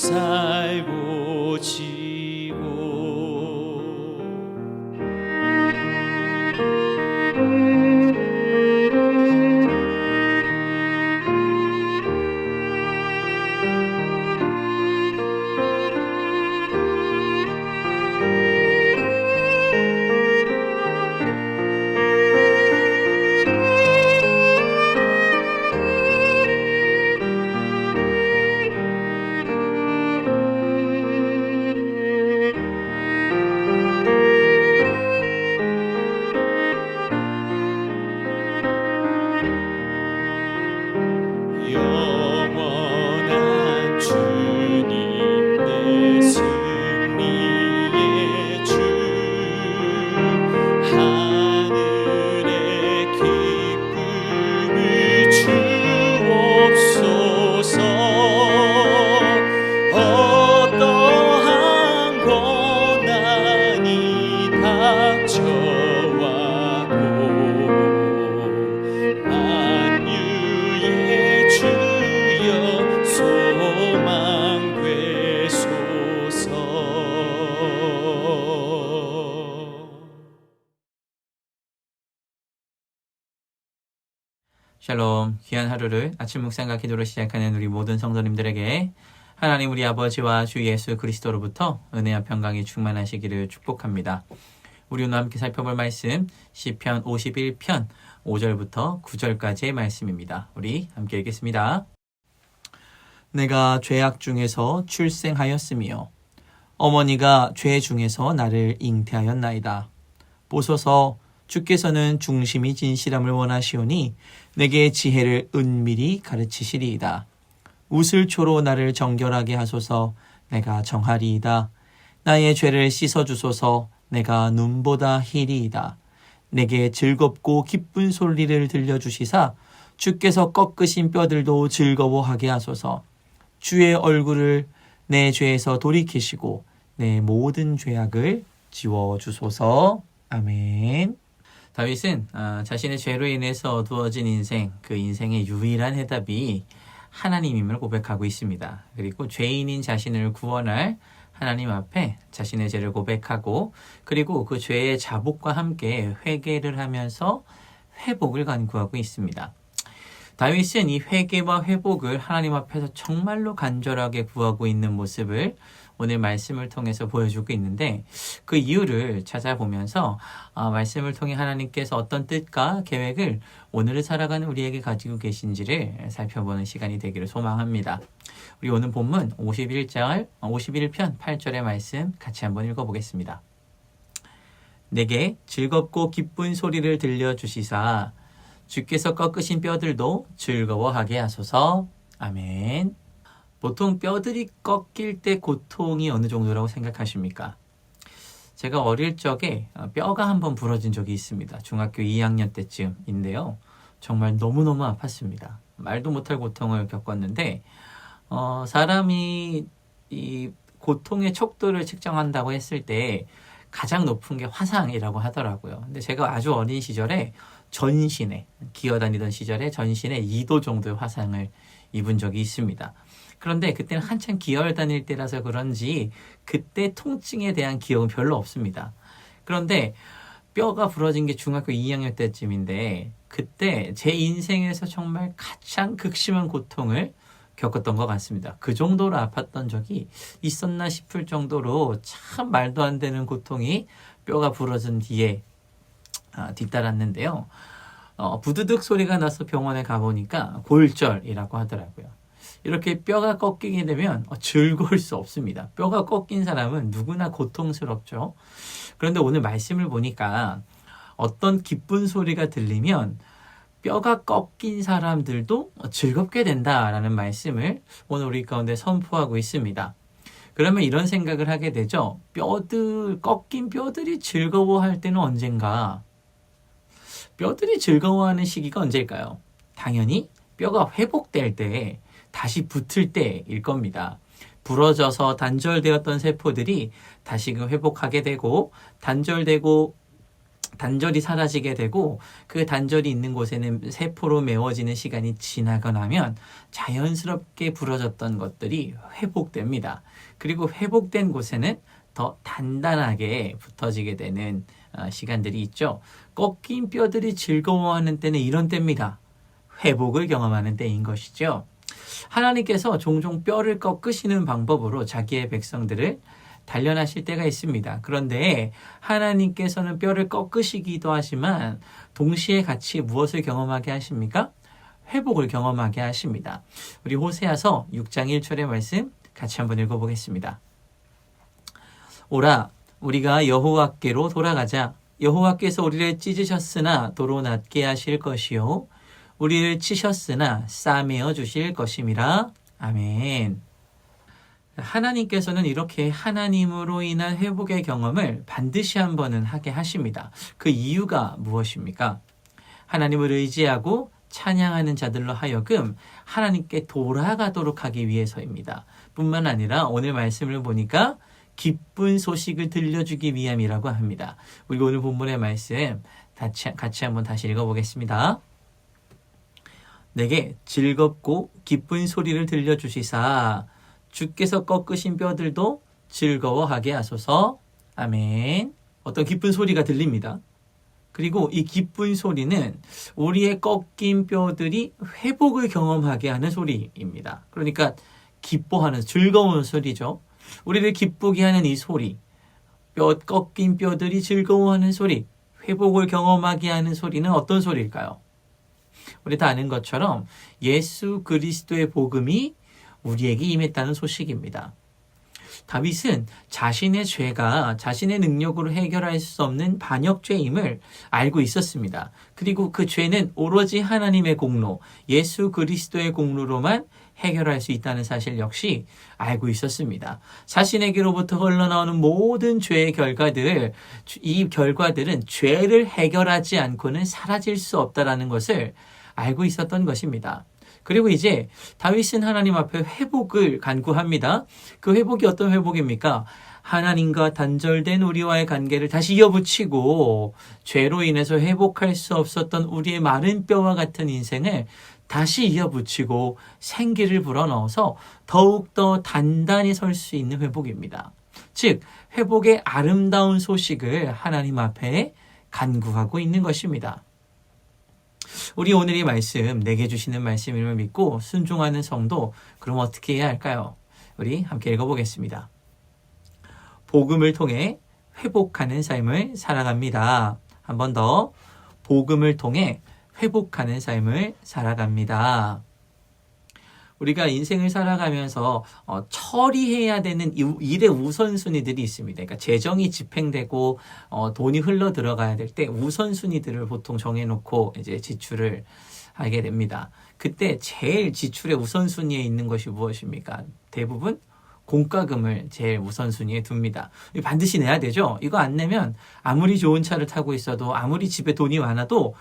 살고 지고 영원한 주님 내 승리의 주 하늘의 기쁨을 주옵소서 어떠한 고난이 닥쳐와도 만유의 주여 소망 되소서. 샬롬, 귀한 하루를 아침 묵상과 기도로 시작하는 우리 모든 성도님들에게 하나님 우리 아버지와 주 예수 그리스도로부터 은혜와 평강이 충만하시기를 축복합니다. 우리 오늘 함께 살펴볼 말씀 시편 51편 5절부터 9절까지의 말씀입니다. 우리 함께 읽겠습니다. 내가 죄악 중에서 출생하였으며 어머니가 죄 중에서 나를 잉태하였나이다. 보소서 주께서는 중심이 진실함을 원하시오니 내게 지혜를 은밀히 가르치시리이다. 우슬초로 나를 정결하게 하소서. 내가 정하리이다. 나의 죄를 씻어주소서. 내가 눈보다 희리이다. 내게 즐겁고 기쁜 소리를 들려주시사 주께서 꺾으신 뼈들도 즐거워하게 하소서. 주의 얼굴을 내 죄에서 돌이키시고 내 모든 죄악을 지워주소서. 아멘. 다윗은 자신의 죄로 인해서 어두워진 인생, 그 인생의 유일한 해답이 하나님임을 고백하고 있습니다. 그리고 죄인인 자신을 구원할 하나님 앞에 자신의 죄를 고백하고 그리고 그 죄의 자복과 함께 회개를 하면서 회복을 간구하고 있습니다. 다윗은 이 회개와 회복을 하나님 앞에서 정말로 간절하게 구하고 있는 모습을 오늘 말씀을 통해서 보여주고 있는데 그 이유를 찾아보면서 말씀을 통해 하나님께서 어떤 뜻과 계획을 오늘을 살아가는 우리에게 가지고 계신지를 살펴보는 시간이 되기를 소망합니다. 우리 오늘 본문 51편 8절의 말씀 같이 한번 읽어보겠습니다. 내게 즐겁고 기쁜 소리를 들려주시사 주께서 꺾으신 뼈들도 즐거워하게 하소서. 아멘. 보통 뼈들이 꺾일 때 고통이 어느 정도라고 생각하십니까? 제가 어릴 적에 뼈가 한번 부러진 적이 있습니다. 중학교 2학년 때쯤인데요. 정말 너무너무 아팠습니다. 말도 못할 고통을 겪었는데 사람이 이 고통의 척도를 측정한다고 했을 때 가장 높은 게 화상이라고 하더라고요. 근데 제가 아주 어린 시절에 전신에 기어다니던 시절에 전신에 2도 정도의 화상을 입은 적이 있습니다. 그런데 그때는 한참 기어를 다닐 때라서 그런지 그때 통증에 대한 기억은 별로 없습니다. 그런데 뼈가 부러진 게 중학교 2학년 때쯤인데 그때 제 인생에서 정말 가장 극심한 고통을 겪었던 것 같습니다. 그 정도로 아팠던 적이 있었나 싶을 정도로 참 말도 안 되는 고통이 뼈가 부러진 뒤에 뒤따랐는데요. 부드득 소리가 나서 병원에 가보니까 골절이라고 하더라고요. 이렇게 뼈가 꺾이게 되면 즐거울 수 없습니다. 뼈가 꺾인 사람은 누구나 고통스럽죠. 그런데 오늘 말씀을 보니까 어떤 기쁜 소리가 들리면 뼈가 꺾인 사람들도 즐겁게 된다라는 말씀을 오늘 우리 가운데 선포하고 있습니다. 그러면 이런 생각을 하게 되죠. 꺾인 뼈들이 즐거워할 때는 언젠가? 뼈들이 즐거워하는 시기가 언제일까요? 당연히 뼈가 회복될 때, 다시 붙을 때일 겁니다. 부러져서 단절되었던 세포들이 다시금 회복하게 되고 단절되고 단절이 사라지게 되고 그 단절이 있는 곳에는 세포로 메워지는 시간이 지나고 나면 자연스럽게 부러졌던 것들이 회복됩니다. 그리고 회복된 곳에는 더 단단하게 붙어지게 되는 시간들이 있죠. 꺾인 뼈들이 즐거워하는 때는 이런 때입니다. 회복을 경험하는 때인 것이죠. 하나님께서 종종 뼈를 꺾으시는 방법으로 자기의 백성들을 단련하실 때가 있습니다. 그런데 하나님께서는 뼈를 꺾으시기도 하지만 동시에 같이 무엇을 경험하게 하십니까? 회복을 경험하게 하십니다. 우리 호세아서 6장 1절의 말씀 같이 한번 읽어보겠습니다. 오라, 우리가 여호와께로 돌아가자. 여호와께서 우리를 찢으셨으나 도로 낫게 하실 것이요 우리를 치셨으나 싸매어 주실 것임이라. 아멘. 하나님께서는 이렇게 하나님으로 인한 회복의 경험을 반드시 한 번은 하게 하십니다. 그 이유가 무엇입니까? 하나님을 의지하고 찬양하는 자들로 하여금 하나님께 돌아가도록 하기 위해서입니다. 뿐만 아니라 오늘 말씀을 보니까 기쁜 소식을 들려주기 위함이라고 합니다. 우리 오늘 본문의 말씀 같이 한번 다시 읽어보겠습니다. 내게 즐겁고 기쁜 소리를 들려주시사 주께서 꺾으신 뼈들도 즐거워하게 하소서. 아멘. 어떤 기쁜 소리가 들립니다. 그리고 이 기쁜 소리는 우리의 꺾인 뼈들이 회복을 경험하게 하는 소리입니다. 그러니까 기뻐하는 즐거운 소리죠. 우리를 기쁘게 하는 이 소리, 꺾인 뼈들이 즐거워하는 소리, 회복을 경험하게 하는 소리는 어떤 소리일까요? 우리 다 아는 것처럼 예수 그리스도의 복음이 우리에게 임했다는 소식입니다. 다윗은 자신의 죄가 자신의 능력으로 해결할 수 없는 반역죄임을 알고 있었습니다. 그리고 그 죄는 오로지 하나님의 공로, 예수 그리스도의 공로로만 해결할 수 있다는 사실 역시 알고 있었습니다. 자신에게로부터 흘러나오는 모든 죄의 결과들, 이 결과들은 죄를 해결하지 않고는 사라질 수 없다는 것을 알고 있었던 것입니다. 그리고 이제 다윗은 하나님 앞에 회복을 간구합니다. 그 회복이 어떤 회복입니까? 하나님과 단절된 우리와의 관계를 다시 이어붙이고 죄로 인해서 회복할 수 없었던 우리의 마른 뼈와 같은 인생을 다시 이어붙이고 생기를 불어넣어서 더욱더 단단히 설 수 있는 회복입니다. 즉 회복의 아름다운 소식을 하나님 앞에 간구하고 있는 것입니다. 우리 오늘 이 말씀, 내게 주시는 말씀임을 믿고 순종하는 성도, 그럼 어떻게 해야 할까요? 우리 함께 읽어보겠습니다. 복음을 통해 회복하는 삶을 살아갑니다. 한 번 더, 복음을 통해 회복하는 삶을 살아갑니다. 우리가 인생을 살아가면서 처리해야 되는 일의 우선순위들이 있습니다. 그러니까 재정이 집행되고 돈이 흘러 들어가야 될 때 우선순위들을 보통 정해놓고 이제 지출을 하게 됩니다. 그때 제일 지출의 우선순위에 있는 것이 무엇입니까? 대부분 공과금을 제일 우선순위에 둡니다. 반드시 내야 되죠. 이거 안 내면 아무리 좋은 차를 타고 있어도 아무리 집에 돈이 많아도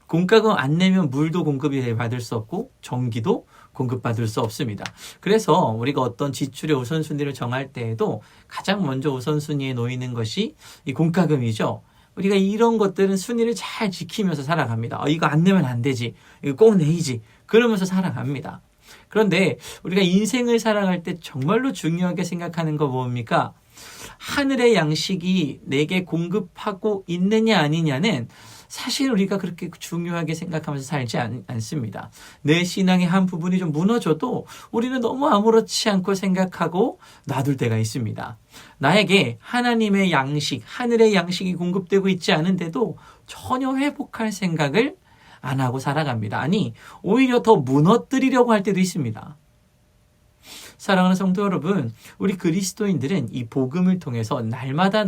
공과금 안 내면 물도 공급이 받을 수 없고 전기도 공급받을 수 없습니다. 그래서 우리가 어떤 지출의 우선순위를 정할 때에도 가장 먼저 우선순위에 놓이는 것이 이 공과금이죠. 우리가 이런 것들은 순위를 잘 지키면서 살아갑니다. 이거 안 내면 안 되지. 이거 꼭 내야지. 그러면서 살아갑니다. 그런데 우리가 인생을 살아갈 때 정말로 중요하게 생각하는 거 뭡니까? 하늘의 양식이 내게 공급하고 있느냐 아니냐는 사실 우리가 그렇게 중요하게 생각하면서 살지 않습니다. 내 신앙의 한 부분이 좀 무너져도 우리는 너무 아무렇지 않고 생각하고 놔둘 때가 있습니다. 나에게 하나님의 양식, 하늘의 양식이 공급되고 있지 않은데도 전혀 회복할 생각을 안 하고 살아갑니다. 아니, 오히려 더 무너뜨리려고 할 때도 있습니다. 사랑하는 성도 여러분, 우리 그리스도인들은 이 복음을 통해서 날마다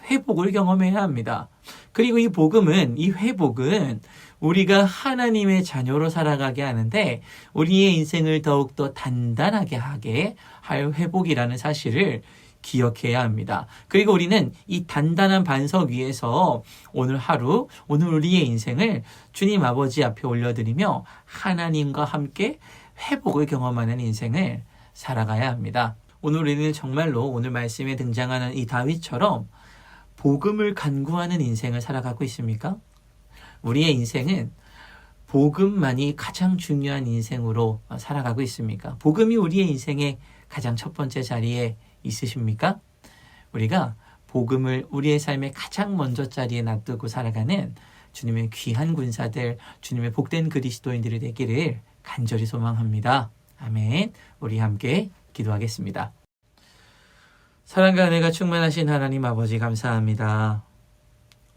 회복을 경험해야 합니다. 그리고 이 회복은 우리가 하나님의 자녀로 살아가게 하는데 우리의 인생을 더욱더 단단하게 하게 할 회복이라는 사실을 기억해야 합니다. 그리고 우리는 이 단단한 반석 위에서 오늘 하루, 오늘 우리의 인생을 주님 아버지 앞에 올려드리며 하나님과 함께 회복을 경험하는 인생을 살아가야 합니다. 오늘 우리는 정말로 오늘 말씀에 등장하는 이 다윗처럼 복음을 간구하는 인생을 살아가고 있습니까? 우리의 인생은 복음만이 가장 중요한 인생으로 살아가고 있습니까? 복음이 우리의 인생의 가장 첫 번째 자리에 있으십니까? 우리가 복음을 우리의 삶의 가장 먼저 자리에 놔두고 살아가는 주님의 귀한 군사들, 주님의 복된 그리스도인들이 되기를 간절히 소망합니다. 아멘. 우리 함께 기도하겠습니다. 사랑과 은혜가 충만하신 하나님 아버지 감사합니다.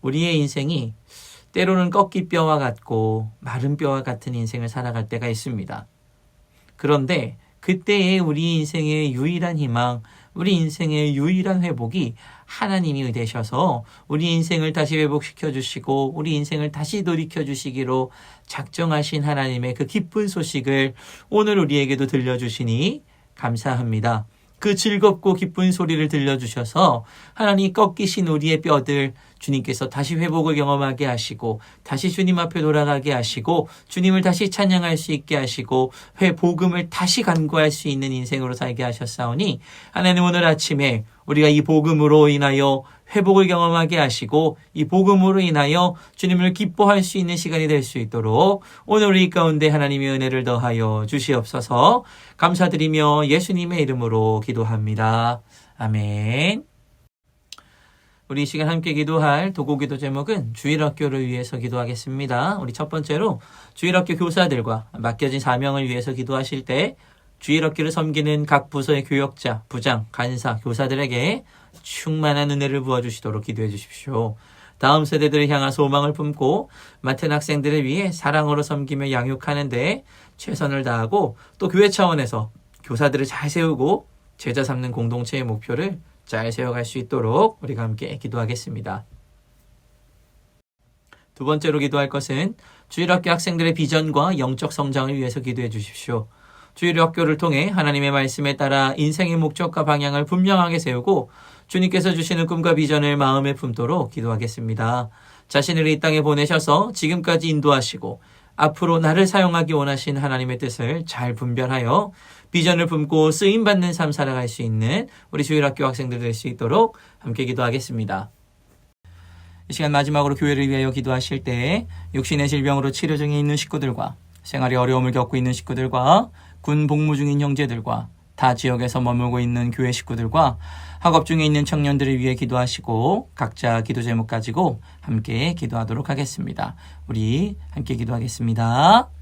우리의 인생이 때로는 꺾기뼈와 같고 마른 뼈와 같은 인생을 살아갈 때가 있습니다. 그런데 그때의 우리 인생의 유일한 희망, 우리 인생의 유일한 회복이 하나님이 되셔서 우리 인생을 다시 회복시켜 주시고 우리 인생을 다시 돌이켜 주시기로 작정하신 하나님의 그 기쁜 소식을 오늘 우리에게도 들려주시니 감사합니다. 그 즐겁고 기쁜 소리를 들려주셔서 하나님 꺾이신 우리의 뼈들 주님께서 다시 회복을 경험하게 하시고 다시 주님 앞에 돌아가게 하시고 주님을 다시 찬양할 수 있게 하시고 복음을 다시 간구할 수 있는 인생으로 살게 하셨사오니 하나님 오늘 아침에 우리가 이 복음으로 인하여 회복을 경험하게 하시고 이 복음으로 인하여 주님을 기뻐할 수 있는 시간이 될 수 있도록 오늘 우리 가운데 하나님의 은혜를 더하여 주시옵소서. 감사드리며 예수님의 이름으로 기도합니다. 아멘. 우리 이 시간 함께 기도할 도구기도 제목은 주일학교를 위해서 기도하겠습니다. 우리 첫 번째로 주일학교 교사들과 맡겨진 사명을 위해서 기도하실 때 주일학교를 섬기는 각 부서의 교역자, 부장, 간사, 교사들에게 충만한 은혜를 부어주시도록 기도해 주십시오. 다음 세대들을 향한 소망을 품고 맡은 학생들을 위해 사랑으로 섬기며 양육하는 데 최선을 다하고 또 교회 차원에서 교사들을 잘 세우고 제자 삼는 공동체의 목표를 잘 세워갈 수 있도록 우리가 함께 기도하겠습니다. 두 번째로 기도할 것은 주일학교 학생들의 비전과 영적 성장을 위해서 기도해 주십시오. 주일학교를 통해 하나님의 말씀에 따라 인생의 목적과 방향을 분명하게 세우고 주님께서 주시는 꿈과 비전을 마음에 품도록 기도하겠습니다. 자신을 이 땅에 보내셔서 지금까지 인도하시고 앞으로 나를 사용하기 원하신 하나님의 뜻을 잘 분별하여 비전을 품고 쓰임받는 삶 살아갈 수 있는 우리 주일학교 학생들 될 수 있도록 함께 기도하겠습니다. 이 시간 마지막으로 교회를 위하여 기도하실 때 육신의 질병으로 치료 중에 있는 식구들과 생활에 어려움을 겪고 있는 식구들과 군 복무 중인 형제들과 타 지역에서 머물고 있는 교회 식구들과 학업 중에 있는 청년들을 위해 기도하시고 각자 기도 제목 가지고 함께 기도하도록 하겠습니다. 우리 함께 기도하겠습니다.